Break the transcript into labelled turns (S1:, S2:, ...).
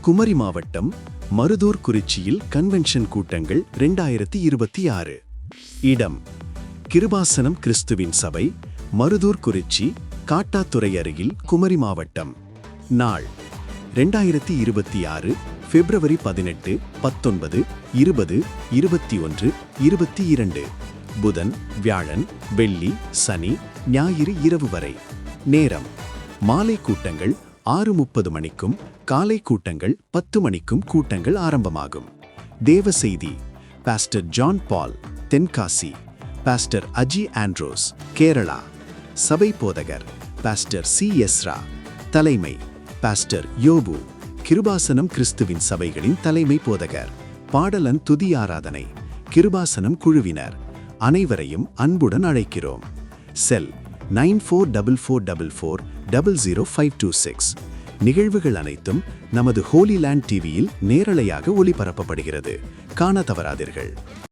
S1: குமரி மாவட்டம் மருதூர் குறிச்சியில் கன்வென்ஷன் கூட்டங்கள் 2026. இடம் கிருபாசனம் கிறிஸ்துவின் சபை, மருதூர் குறிச்சி, காட்டாத்துறை அருகில், குமரி மாவட்டம். நாள் 2026 பிப்ரவரி 18, 19, 20, 21, 22. புதன், வியாழன், வெள்ளி, சனி, ஞாயிறு இரவு வரை. நேரம் மாலை கூட்டங்கள் 6:30 மணிக்கும் காலை கூட்டங்கள் 10 மணிக்கும் கூட்டங்கள் ஆரம்பமாகும். தேவ செய்தி pastor John Paul, Tenkasi. Pastor Aji Andrews, Kerala. சபை போதகர் பாஸ்டர் சி எஸ்ரா. தலைமை பாஸ்டர் யோபு, கிருபாசனம் கிறிஸ்துவின் சபைகளின் தலைமை போதகர். பாடலன் துதி ஆராதனை, கிருபாசனம் குழுவினர். அனைவரையும் அன்புடன் அழைக்கிறோம். செல் 944444000526. நிகழ்வுகள் அனைத்தும் நமது ஹோலி லேண்ட் டிவியில் நேரலையாக ஒளிபரப்பப்படுகிறது. காண தவறாதீர்கள்.